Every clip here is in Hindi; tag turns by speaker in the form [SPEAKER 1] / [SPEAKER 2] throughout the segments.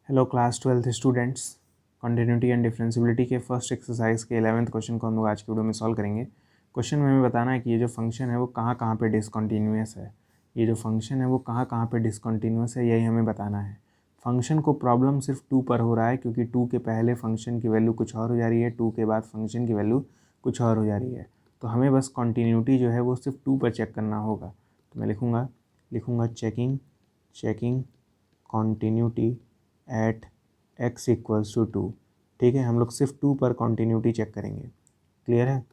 [SPEAKER 1] Hello class 12th students, continuity and differentiability के फर्स्ट एक्सरसाइज के 11th क्वेश्चन को हम लोग आज की वीडियो में सॉल्व करेंगे। क्वेश्चन में हमें बताना है कि ये जो फंक्शन है वो कहाँ कहाँ पे डिसकंटिन्यूअस है। ये जो फंक्शन है वो कहाँ कहाँ पे डिसकंटिन्यूअस है, यही हमें बताना है। फंक्शन को प्रॉब्लम सिर्फ 2 पर हो रहा है, क्योंकि 2 के पहले फंक्शन की वैल्यू कुछ और हो जा रही है, 2 के बाद फंक्शन की वैल्यू कुछ और हो जा रही है। तो हमें बस कॉन्टीन्यूटी जो है वो सिर्फ 2 पर चेक करना होगा। तो मैं लिखूँगा checking continuity at x equals to 2। ठीक है, हम लोग सिर्फ 2 पर कॉन्टीन्यूटी चेक करेंगे। क्लियर है?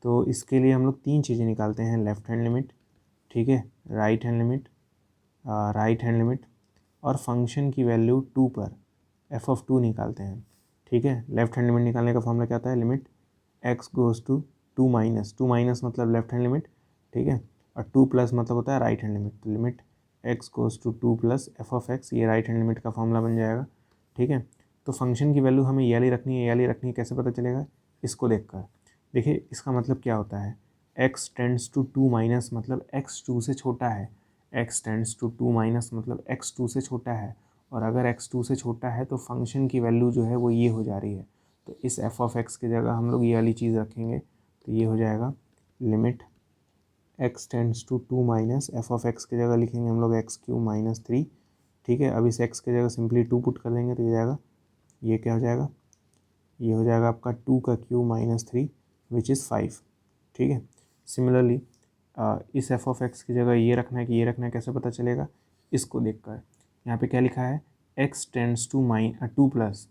[SPEAKER 1] तो इसके लिए हम लोग 3 चीज़ें निकालते हैं, लेफ्ट हैंड लिमिट, ठीक है, राइट हैंड लिमिट और फंक्शन की वैल्यू 2 पर f(2) निकालते हैं। ठीक है, लेफ्ट हैंड लिमिट निकालने का फॉर्मूला क्या होता है, limit x goes to 2 minus मतलब लेफ्ट हैंड लिमिट, ठीक है, और 2 प्लस मतलब होता है राइट हैंड लिमिट। तो limit x goes to 2 plus f(x), ये राइट हैंड लिमिट का फॉर्मूला बन जाएगा। ठीक है, तो फंक्शन की वैल्यू हमें ये वाली रखनी है, कैसे पता चलेगा, इसको देखकर। देखिए इसका मतलब क्या होता है, x टेंड्स टू 2 माइनस मतलब x 2 से छोटा है, x टेंड्स टू 2 माइनस मतलब x 2 से छोटा है, और अगर x 2 से छोटा है तो फंक्शन की वैल्यू जो है वो ये हो जा रही है। तो इस f(x) की जगह हम लोग ये वाली चीज़ रखेंगे, तो ये हो जाएगा limit x tends to 2 minus f(x) की जगह लिखेंगे हम लोग x³ माइनस 3। ठीक है, अब इस x की जगह सिंपली 2 पुट कर देंगे तो ये जाएगा, ये क्या हो जाएगा, ये हो जाएगा आपका 2 का क्यूब माइनस 3 विच इज़ 5। ठीक है, सिमिलरली इस f(x) की जगह ये रखना है कि ये रखना है, कैसे पता चलेगा, इसको देखकर। यहाँ पे क्या लिखा है, x tends to 2 plus,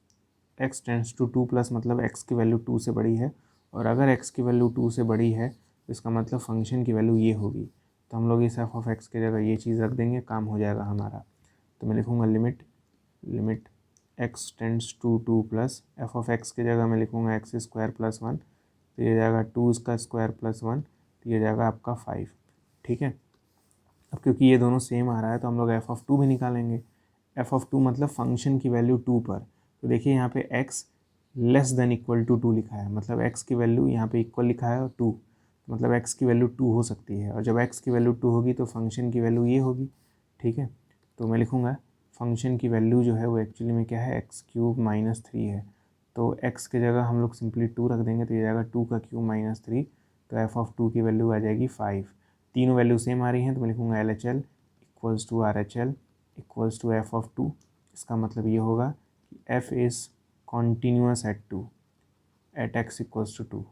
[SPEAKER 1] x tends to 2 plus मतलब x की वैल्यू 2 से बड़ी है, और अगर x की वैल्यू 2 से बड़ी है तो इसका मतलब फंक्शन की वैल्यू ये होगी। तो हम लोग इस f(x) की जगह ये चीज़ रख देंगे, काम हो जाएगा हमारा। तो मैं लिखूँगा limit x tends to 2 plus f(x) की जगह मैं लिखूँगा x² प्लस 1, तो ये जाएगा 2 का स्क्वायर प्लस 1, तो ये जाएगा आपका 5। ठीक है, अब क्योंकि ये दोनों सेम आ रहा है तो हम लोग f(2) भी निकालेंगे। f(2) मतलब फंक्शन की वैल्यू 2 पर। तो देखिए यहाँ पे x less than equal to 2 लिखा है, मतलब x की वैल्यू यहाँ पे इक्वल लिखा है और 2, मतलब x की वैल्यू 2 हो सकती है, और जब x की वैल्यू 2 होगी तो फंक्शन की वैल्यू ये होगी। ठीक है, तो मैं लिखूँगा फंक्शन की वैल्यू जो है वो एक्चुअली में क्या है, x³ माइनस 3 है। तो x की जगह हम लोग सिंपली 2 रख देंगे, तो ये जाएगा 2 का क्यूब माइनस 3, तो f(2) की वैल्यू आ जाएगी 5। तीनों वैल्यू सेम आ रही हैं तो मैं लिखूँगा LHL equals to RHL equals to f(2). इसका मतलब ये होगा कि f is continuous at x equals to 2।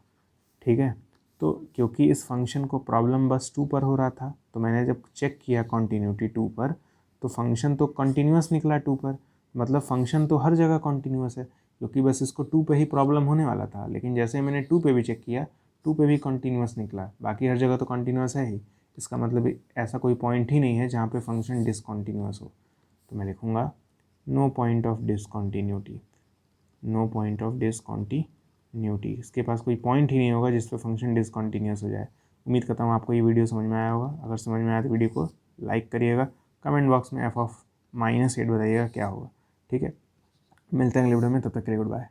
[SPEAKER 1] ठीक है, तो क्योंकि इस फंक्शन को प्रॉब्लम बस 2 पर हो रहा था, तो मैंने जब चेक किया कॉन्टीन्यूटी 2 पर, तो फंक्शन तो कंटिन्यूअस निकला 2 पर, मतलब फंक्शन तो हर जगह कंटिन्यूअस है, क्योंकि बस इसको 2 पे ही प्रॉब्लम होने वाला था। लेकिन जैसे मैंने 2 पे भी चेक किया, 2 पे भी कंटिन्यूअस निकला, बाकी हर जगह तो कंटिन्यूअस है ही। इसका मतलब ऐसा कोई पॉइंट ही नहीं है जहाँ पे फंक्शन डिसकंटिन्यूअस हो। तो मैं लिखूँगा no point of discontinuity, no point of discontinuity. इसके पास कोई पॉइंट ही नहीं होगा जिस पे फंक्शन डिसकंटिन्यूअस हो जाए। उम्मीद करता हूँ आपको ये वीडियो समझ में आया होगा। अगर समझ में आया तो वीडियो को लाइक करिएगा, कमेंट बॉक्स में f(-8) बताइएगा क्या होगा। ठीक है, मिलते हैं अगले वीडियो में, तब तक के लिए गुड बाय।